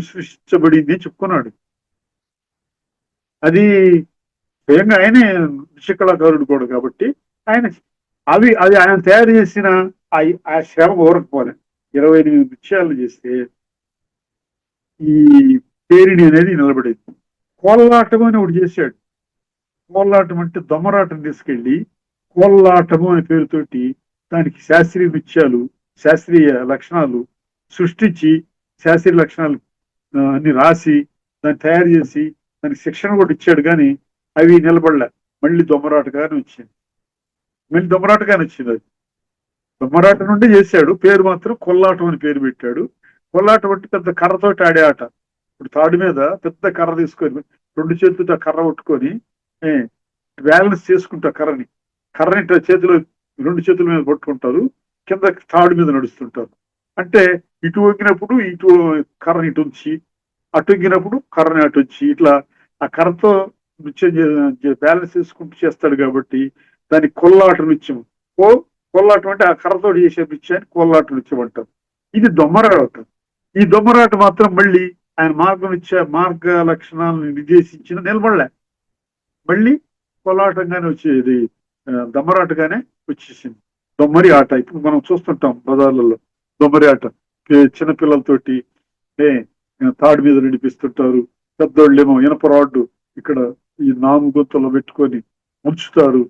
సృష్టించబడింది అని చెప్పుకున్నాడు. అది స్వయంగా ఆయనే నృత్య కళాకారుడు కూడా కాబట్టి అది ఆయన తయారు చేసిన ఆ శ్రమ ఊరకపోలే. 28 నృత్యాలు చేస్తే ఈ పేరిణి అనేది నిలబడేది. కోల్లాటం అని ఒకటి చేశాడు. కోల్లాటం అంటే దొమ్మరాటం తీసుకెళ్లి కోల్లాటము అనే పేరుతోటి దానికి శాస్త్రీయ నృత్యాలు, శాస్త్రీయ లక్షణాలు సృష్టించి, శాస్త్రీయ లక్షణాలు అన్ని రాసి దాన్ని తయారు చేసి దానికి శిక్షణ కూడా ఇచ్చాడు. కానీ అవి నిలబడలే. మళ్ళీ దొమ్మరాటగానే వచ్చింది. మళ్ళీ దొమ్మరాటగానే వచ్చింది. అది దొమ్మరాట నుండి చేశాడు. పేరు మాత్రం కొల్లాటం అని పేరు పెట్టాడు. కొల్లాటం అంటే పెద్ద కర్రతోటి ఆడే ఆట. ఇప్పుడు తాడు మీద పెద్ద కర్ర తీసుకొని 2 చేతులతో కర్ర పట్టుకొని బ్యాలెన్స్ చేసుకుంటా కర్రని చేతిలో 2 చేతుల మీద పట్టుకుంటారు. కింద తాడు మీద నడుస్తుంటారు. అంటే ఇటు వంగినప్పుడు ఇటు కర్రని ఇటు ఉంచి, అటు వంగినప్పుడు కర్రని అటు ఉంచి, ఇట్లా ఆ కర్రతో నృత్యం బ్యాలెన్స్ చేసుకుంటూ చేస్తాడు. కాబట్టి దానికి కొల్లాట నృత్యం. కొల్లాటం అంటే ఆ కర్రతో చేసే నృత్యాన్ని కొల్లాట నృత్యం అంటారు. ఇది దొమ్మరాట. ఈ దొమ్మరాట మాత్రం మళ్ళీ ఆయన మార్గ లక్షణాలను నిర్దేశించిన నిలబడలే. మళ్ళీ కోలాటంగానే వచ్చేది, దొమ్మరాటగానే వచ్చేసింది. దొమ్మరి ఆట ఇప్పుడు మనం చూస్తుంటాం బజార్లలో. దొమ్మరి ఆట చిన్నపిల్లలతోటి తాడు మీద నడిపిస్తుంటారు. పెద్దోళ్ళేమో ఇనప రాడ్డు ఇక్కడ ఈ నాము గొంతులో పెట్టుకొని ముంచుతారు.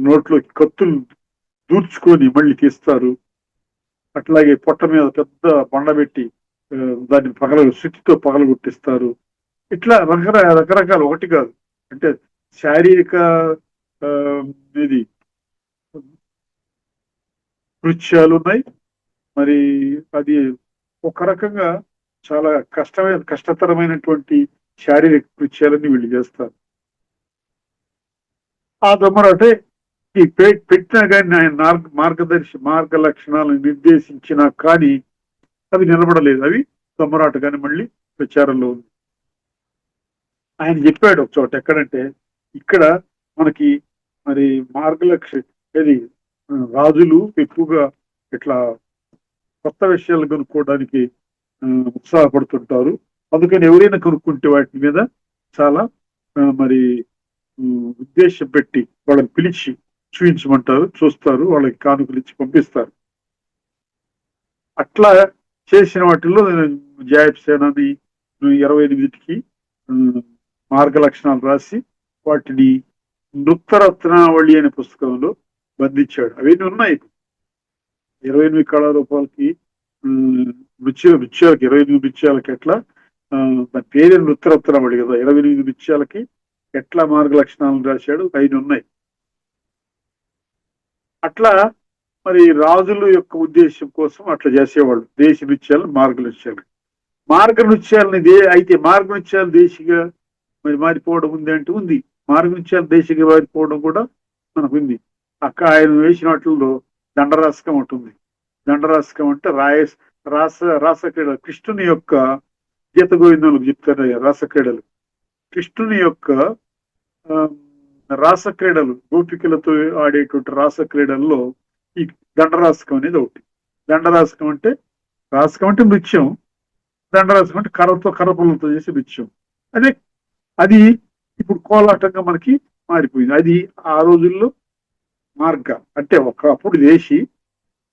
నోట్లోకి కత్తులు దూర్చుకొని మళ్ళీ తీస్తారు. అట్లాగే పొట్ట మీద పెద్ద బండ పెట్టి దాన్ని శుచితో పగలగొట్టిస్తారు. ఇట్లా రకరకాల ఒకటి కాదు. అంటే శారీరక ఇది నృత్యాలు ఉన్నాయి. మరి అది ఒక రకంగా చాలా కష్టతరమైనటువంటి శారీరక నృత్యాలన్నీ వీళ్ళు చేస్తారు. ఆ దొమ్మరాటే ఈ పెట్టినా కానీ ఆయన మార్గ లక్షణాలను నిర్దేశించినా కానీ అవి నిలబడలేదు. అవి దొమ్మరాటగానే మళ్ళీ ప్రచారంలో ఉంది. ఆయన చెప్పాడు ఒక చోట, ఎక్కడంటే ఇక్కడ మనకి మరి ఇది రాజులు ఎక్కువగా ఇట్లా కొత్త విషయాలు కనుక్కోవడానికి ఉత్సాహపడుతుంటారు. అందుకని ఎవరైనా కనుక్కుంటే వాటి మీద చాలా మరి ఉద్దేశం పెట్టి వాళ్ళని పిలిచి చూపించమంటారు. చూస్తారు, వాళ్ళకి కానుకలు ఇచ్చి పంపిస్తారు. అట్లా చేసిన వాటిల్లో జాయప్సేనని 28కి మార్గ లక్షణాలు రాసి వాటిని నృత్తరత్నావళి అనే పుస్తకంలో బంధించాడు. అవన్నీ ఉన్నాయి. 28 కళారూపాలకి నృత్యాలకి 28 నృత్యాలకి ఎట్లా దాని పేరు నృత్తరత్నావళి కదా. 28 నృత్యాలకి ఎట్లా మార్గ లక్షణాలను రాశాడు, అవన్నీ ఉన్నాయి. అట్లా మరి రాజుల యొక్క ఉద్దేశం కోసం అట్లా చేసేవాళ్ళు. దేశ నృత్యాలు, మార్గ నృత్యాలని అయితే మార్గ నృత్యాలు దేశిగా మరి మారిపోవడం ఉంది అంటే ఉంది. మార్గ నృత్యాలు దేశిగా మారిపోవడం కూడా మనకు ఉంది. ఆయన వేసిన వాటిల్లో దండరాసకం ఉంటుంది. దండరాసకం అంటే రాసక్రీడలు. కృష్ణుని యొక్క గీత గోవిందంలో చెప్తారు రాసక్రీడలు. కృష్ణుని యొక్క రాసక్రీడలు, గోపికలతో ఆడేటువంటి రాసక్రీడల్లో ఈ దండరాసకం అనేది ఒకటి. దండరాసకం అంటే నృత్యం. దండరాసకం అంటే కర్రపుల్లతో చేసే నృత్యం. అది ఇప్పుడు కోలాటంగా మనకి మారిపోయింది. అది ఆ రోజుల్లో అంటే ఒకప్పుడు దేశీ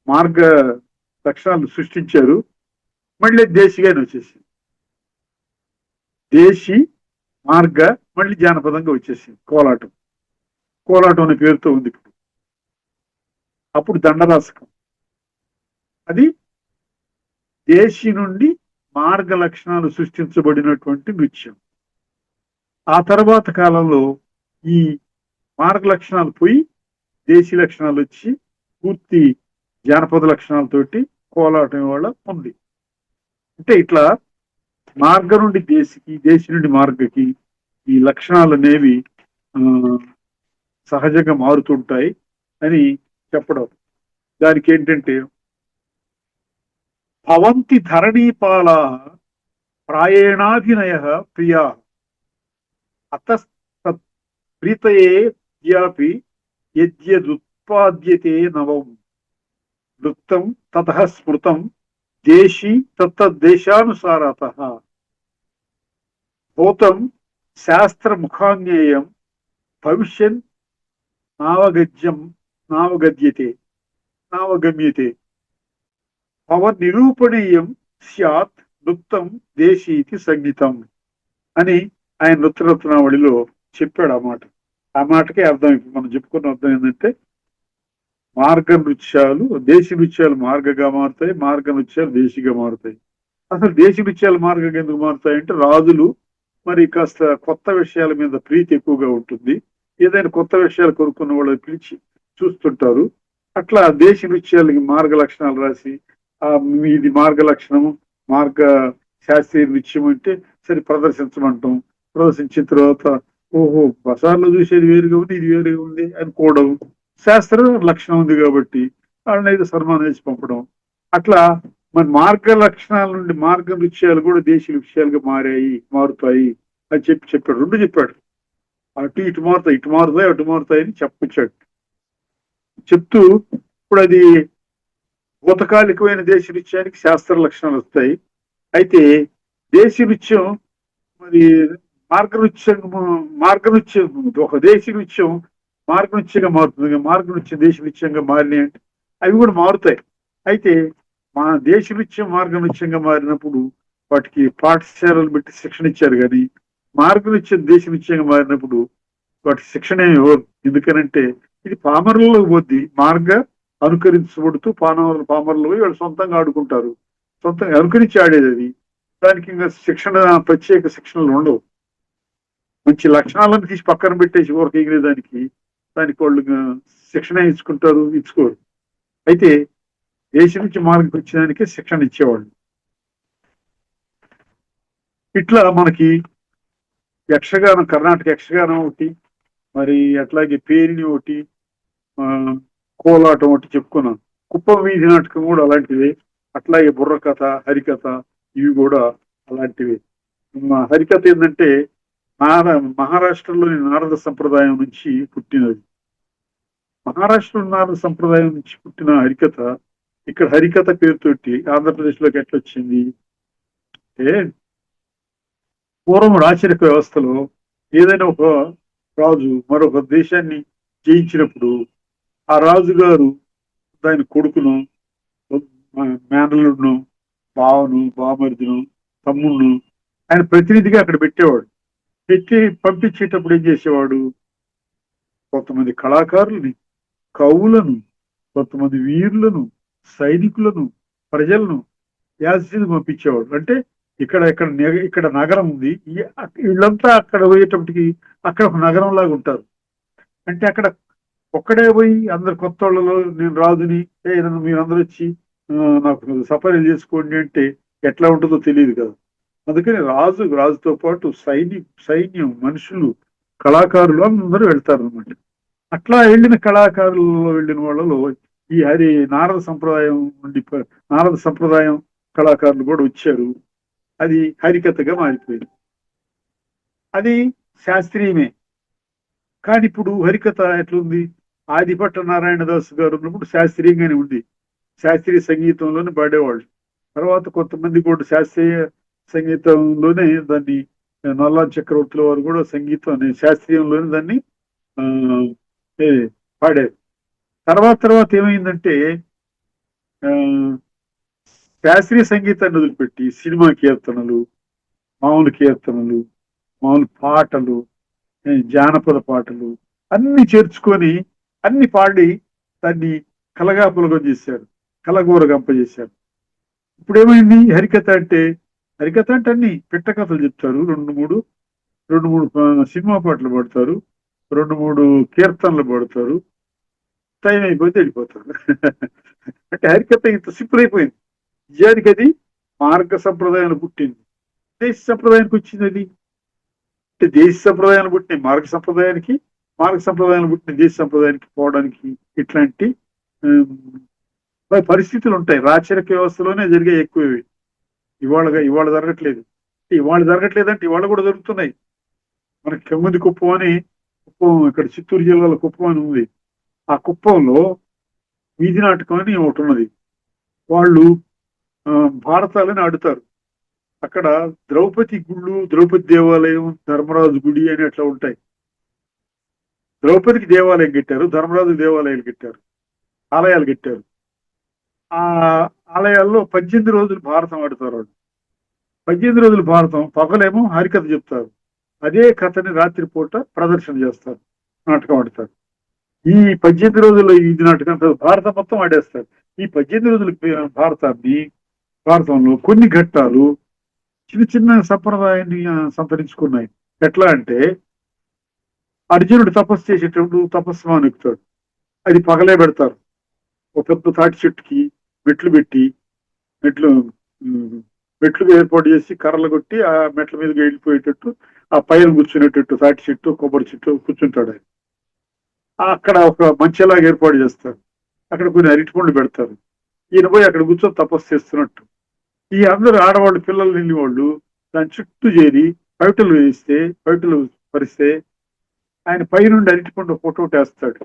మార్గ లక్షణాలు సృష్టించారు. మళ్ళీ దేశీగానే వచ్చేసింది. దేశీ మార్గ మళ్ళీ జానపదంగా వచ్చేసింది కోలాటం అనే పేరుతో ఉంది ఇప్పుడు. అప్పుడు దండరాసకం అది దేశీ నుండి మార్గ లక్షణాలు సృష్టించబడినటువంటి నృత్యం. ఆ తర్వాత కాలంలో ఈ మార్గ లక్షణాలు పోయి దేశీ లక్షణాలు వచ్చి పూర్తి జానపద లక్షణాలతోటి కోలాటం వల్ల ఉంది. అంటే ఇట్లా మార్గ నుండి దేశీ నుండి మార్గకి ఈ లక్షణాలు అనేవి సహజంగా మారుతుంటాయి అని చెప్పడం. దానికి ఏంటంటే భవంతి ధరణీపాల ప్రాయేణాభినయ ప్రియా అతప్రీతయేపి యద్యదుత్పాద్యతే నవం వృత్తం తతః స్మృతం దేశీ తత్తద్దేశానుసారత భూతం శాస్త్రముఖాన్యేయం భవిష్యన్ నావగమ్యతే నిరూపణీయం స్యాత్ నృత్తం దేశీతి సంగీతం అని ఆయన నృత్యరత్నావళిలో చెప్పాడు. ఆ మాటకి అర్థం ఇప్పుడు మనం చెప్పుకున్న అర్థం ఏంటంటే మార్గ నృత్యాలు, దేశీ నృత్యాలు మార్గగా మారుతాయి, మార్గ నృత్యాలు దేశీగా మారుతాయి. అసలు దేశీ నృత్యాలు మార్గంగా ఎందుకు మారుతాయంటే రాజులు మరి కాస్త కొత్త విషయాల మీద ప్రీతి ఎక్కువగా ఉంటుంది. ఏదైనా కొత్త విషయాలు కొనుక్కున్న వాళ్ళని పిలిచి చూస్తుంటారు. అట్లా దేశీ నృత్యాలకి మార్గ లక్షణాలు రాసి ఆ ఇది మార్గ లక్షణము, మార్గ శాస్త్రీయ నృత్యం అంటే సరే ప్రదర్శించమంటాం. ప్రదర్శించిన తర్వాత ఓహో బజార్లో చూసేది వేరుగా ఉంది, ఇది వేరుగా ఉంది అనుకోవడం. శాస్త్ర లక్షణం ఉంది కాబట్టి వాళ్ళని అయితే సన్మానం చేసి పంపడం. అట్లా మరి మార్గ లక్షణాల నుండి మార్గ నృత్యాలు కూడా దేశీ నృత్యాలుగా మారుతాయి అని చెప్పాడు. రెండు చెప్పాడు. అటు ఇటు మారుతాయి, ఇటు మారుతాయి, అటు మారుతాయి అని చెప్పొచ్చాడు. చెప్తూ ఇప్పుడు అది భూతకాలికమైన దేశ నృత్యానికి శాస్త్ర లక్షణాలు వస్తాయి. అయితే దేశ నృత్యం మరి మార్గనృత్యం ఒక దేశ నృత్యం మార్గనృత్యంగా మారుతుంది. మార్గనృత్యం దేశ నృత్యంగా మారినాయి అంటే అవి కూడా మారుతాయి. అయితే మన దేశ నృత్యం మార్గనృత్యంగా మారినప్పుడు వాటికి పాఠశాలలు పెట్టి శిక్షణ ఇచ్చారు. కానీ మార్గనృత్యం దేశ నృత్యంగా మారినప్పుడు వాటి శిక్షణ ఇవ్వరు. ఎందుకనంటే ఇది పామరులలో పోద్ది. మార్గ అనుకరించబడుతూ పామరులు పోయి వాళ్ళు సొంతంగా ఆడుకుంటారు. సొంతంగా అనుకరించి ఆడేది అది. దానికి ఇంకా ప్రత్యేక శిక్షణలు ఉండవు. మంచి లక్షణాలను తీసి పక్కన పెట్టేసి ఊరికి ఎగిరే దానికి వాళ్ళు శిక్షణ ఇచ్చుకోరు. అయితే దేశం నుంచి మార్గం వచ్చేదానికే శిక్షణ ఇచ్చేవాళ్ళు. ఇట్లా మనకి యక్షగానం, కర్ణాటక యక్షగానం ఒకటి, మరి అట్లాగే పేరిని ఒకటి, కోలాటం ఒకటి చెప్పుకున్నాం. కుప్పం వీధి నాటకం కూడా అలాంటివే. అట్లాగే బుర్రకథ, హరికథ ఇవి కూడా అలాంటివి. హరికథ ఏంటంటే మహారాష్ట్రలోని నారద సంప్రదాయం నుంచి పుట్టినది. మహారాష్ట్రలో నారద సంప్రదాయం నుంచి పుట్టిన హరికథ ఇక్కడ హరికథ పేరుతోటి ఆంధ్రప్రదేశ్ లోకి ఎట్లా వచ్చింది అంటే, పూర్వం రాచరిక వ్యవస్థలో ఏదైనా ఒక రాజు మరొక దేశాన్ని జయించినప్పుడు ఆ రాజుగారు దాని కొడుకును, మేనలుడును, బావను, బామర్దిను, తమ్ముడును ఆయన ప్రతినిధిగా అక్కడ పెట్టేవాడు. పెట్టి పంపించేటప్పుడు ఏం చేసేవాడు, కొంతమంది కళాకారుల్ని, కవులను, కొంతమంది వీరులను, సైనికులను, ప్రజలను యాజీని పంపించేవాడు. అంటే ఇక్కడ నగరం ఉంది, వీళ్ళంతా అక్కడ పోయేటప్పటికి అక్కడ ఒక నగరం లాగా ఉంటారు. అంటే అక్కడ ఒక్కడే పోయి అందరు కొత్త వాళ్ళలో నేను రాజుని మీరందరూ వచ్చి నాకు సఫారీ చేసుకోండి అంటే ఎట్లా ఉంటుందో తెలియదు కదా. అందుకని రాజుతో పాటు సైన్యం, మనుషులు, కళాకారులు అందరూ వెళ్తారు అనమాట. అట్లా వెళ్ళిన కళాకారులలో వెళ్ళిన వాళ్ళలో ఈ నారద సంప్రదాయం కళాకారులు కూడా వచ్చారు. అది హరికథగా మారిపోయింది. అది శాస్త్రీయమే. కానీ ఇప్పుడు హరికథ ఎట్లుంది, ఆదిభట్ట నారాయణదాస్ గారు ఉన్నప్పుడు శాస్త్రీయంగానే ఉంది. శాస్త్రీయ సంగీతంలోనే పాడేవాళ్ళు. తర్వాత కొంతమంది కూడా శాస్త్రీయ సంగీతంలోనే దాన్ని, నల్లా చక్రవర్తుల వారు కూడా శాస్త్రీయంలోనే దాన్ని పాడారు. తర్వాత ఏమైందంటే శాస్త్రీయ సంగీతాన్ని వదిలిపెట్టి సినిమా కీర్తనలు, మామూలు పాటలు, జానపద పాటలు అన్ని చేర్చుకొని అన్ని పాడి దాన్ని కలగాపులగం చేశారు, కలగూరగంపజేశారు. ఇప్పుడు ఏమైంది, హరికథ అంటే అన్ని పిట్ట కథలు చెప్తారు. రెండు మూడు సినిమా పాటలు పాడతారు, 2-3 కీర్తనలు పాడతారు, టైం అయిపోతే వెళ్ళిపోతారు. అంటే హరికథ ఇంత సింపుల్ అయిపోయింది. నిజానికి అది మార్గ సంప్రదాయాలు పుట్టింది, దేశ సంప్రదాయానికి వచ్చింది. అది అంటే దేశ సంప్రదాయాలు పుట్టినాయి మార్గ సంప్రదాయాలు పుట్టిన దేశ సంప్రదాయానికి పోవడానికి ఇట్లాంటి పరిస్థితులు ఉంటాయి. రాచరిక వ్యవస్థలోనే జరిగే ఎక్కువ. ఇవాళ జరగట్లేదు. అంటే ఇవాళ కూడా జరుగుతున్నాయి. మనకి కమ్ముది కుప్పం ఇక్కడ చిత్తూరు జిల్లాలో కుప్పం అని ఉంది. ఆ కుప్పంలో వీధి నాటకం అని ఒకటి ఉన్నది. వాళ్ళు భారతాలని ఆడుతారు. అక్కడ ద్రౌపది దేవాలయం, ధర్మరాజు గుడి అని అట్లా ఉంటాయి. ద్రౌపదికి దేవాలయం కట్టారు, ధర్మరాజుకి దేవాలయాలు కట్టారు, ఆలయాలు కట్టారు. ఆ ఆలయాల్లో 18 రోజులు భారతం ఆడుతారు వాళ్ళు. 18 రోజులు భారతం, పగలేమో హరికథ చెప్తారు. అదే కథని రాత్రిపూట ప్రదర్శన చేస్తారు, నాటకం ఆడతారు. ఈ 18 రోజుల్లో ఇది నాటకం భారతం మొత్తం ఆడేస్తారు. ఈ 18 రోజుల భారతంలో కొన్ని ఘట్టాలు చిన్న చిన్న సంప్రదాయాన్ని సంతరించుకున్నాయి. ఎట్లా అంటే అర్జునుడు తపస్సు చేసేటప్పుడు తపస్సు ఎక్కుతాడు. అది పగలే పెడతారు. ఒక పెద్ద తాటి చెట్టుకి మెట్లు పెట్టి మెట్లు మెట్లు ఏర్పాటు చేసి కర్రలు కొట్టి ఆ మెట్ల మీదకి వెళ్ళిపోయేటట్టు ఆ పైన కూర్చునేటట్టు తాటి చెట్టు కొబ్బరి చెట్టు కూర్చుంటాడు ఆయన. అక్కడ ఒక మంచెలాగా ఏర్పాటు చేస్తారు. అక్కడ కొన్ని అరటి పండ్లు పెడతారు. ఈయన పోయి అక్కడ కూర్చొని తపస్సు చేస్తున్నట్టు. ఈ అందరూ ఆడవాళ్ళు పిల్లలు నిండి వాళ్ళు దాని చుట్టూ చేరి పవిటలు వేస్తే పవిటలు పరిస్తే ఆయన పైనుండి అరటిపండు ఫోటో వేస్తాడు.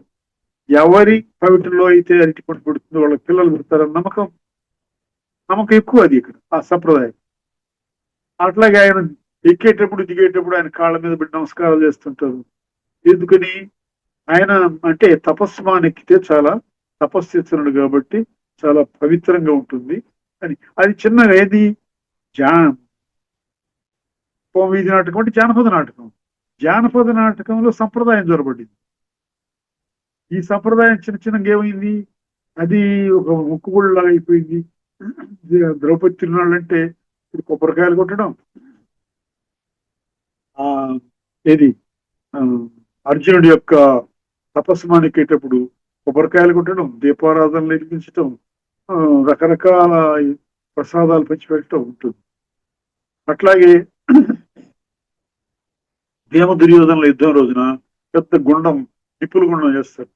ఎవరి పవిటలో అయితే అరటిపండు పుడుతుందో వాళ్ళ పిల్లలు పుడతారని నమ్మకం ఎక్కువ అది ఇక్కడ ఆ సంప్రదాయం. అట్లాగే ఆయన ఎక్కేటప్పుడు దిగేటప్పుడు ఆయన కాళ్ళ మీద పెట్టి నమస్కారాలు చేస్తుంటారు. ఎందుకని ఆయన అంటే తపస్సు ఎక్కితే చాలా తపస్సు చేస్తున్నాడు కాబట్టి చాలా పవిత్రంగా ఉంటుంది అని. అది చిన్న ఏది వీధి నాటకం అంటే జానపద నాటకం. జానపద నాటకంలో సంప్రదాయం జొరబడింది. ఈ సంప్రదాయం చిన్న చిన్నగా ఏమైంది, అది ఒక ముక్కుగుళ్ళలాగా అయిపోయింది. ద్రౌపది తిరునాళ్ళు అంటే ఇప్పుడు కొబ్బరికాయలు కొట్టడం, ఆ ఏది అర్జునుడి యొక్క తపస్సు ఎక్కేటప్పుడు కొబ్బరికాయలు కొట్టడం, దీపారాధనలు నిర్మించటం, రకరకాల ప్రసాదాలు పంచిపెట్టడం ఉంటుంది. అట్లాగే భీమ దుర్యోధనల యుద్ధం రోజున పెద్ద గుండం నిప్పుల గుండం చేస్తారు.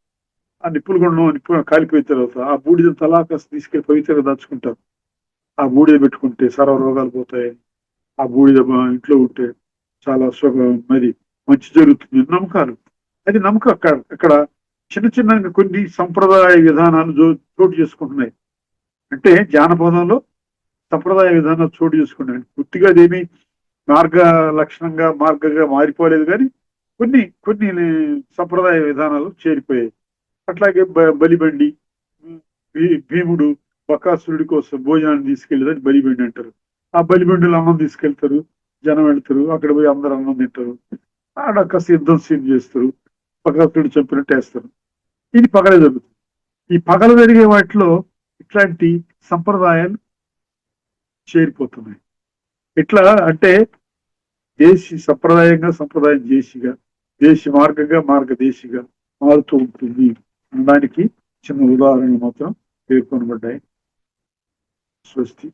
ఆ నిప్పుల గుండం కాలిపోయిన తర్వాత ఆ బూడిద తలాకాసు తీసుకెళ్లి పవిత్రంగా దాచుకుంటారు. ఆ బూడిద పెట్టుకుంటే సర్వ రోగాలు పోతాయి, ఆ బూడిద ఇంట్లో ఉంటే చాలా మరి మంచి జరుగుతుంది నమ్మకాలు. అది నమ్మకం. అక్కడ చిన్న చిన్న కొన్ని సంప్రదాయ విధానాలు చోటు చేసుకుంటున్నాయి. అంటే జానపదంలో సంప్రదాయ విధానాలు చోటు చేసుకున్నాయి. పూర్తిగా అదేమి మార్గంగా మారిపోలేదు, కానీ కొన్ని కొన్ని సంప్రదాయ విధానాలు చేరిపోయాయి. అట్లాగే బలిబండి, భీముడు బకాసురుడి కోసం భోజనాన్ని తీసుకెళ్ళేదని బలిబండి అంటారు. ఆ బలిబండిలో అన్నం తీసుకెళ్తారు, జనం వెళ్తారు, అక్కడ పోయి అందరు అన్నం తింటారు. ఆడ కాస్త యుద్ధం సీన్ చేస్తారు, బకాసురుడు చంపినట్టు వేస్తారు. ఇది పగలే జరుగుతుంది. ఈ పగల జరిగే వాటిలో ఇట్లాంటి సంప్రదాయాలు చేరిపోతున్నాయి. ఎట్లా అంటే సంప్రదాయం దేశి మార్గదేశిగా మారుతూ ఉంటుంది అనడానికి చిన్న ఉదాహరణలు మాత్రం పేర్కొనబడ్డాయి. స్వస్తి.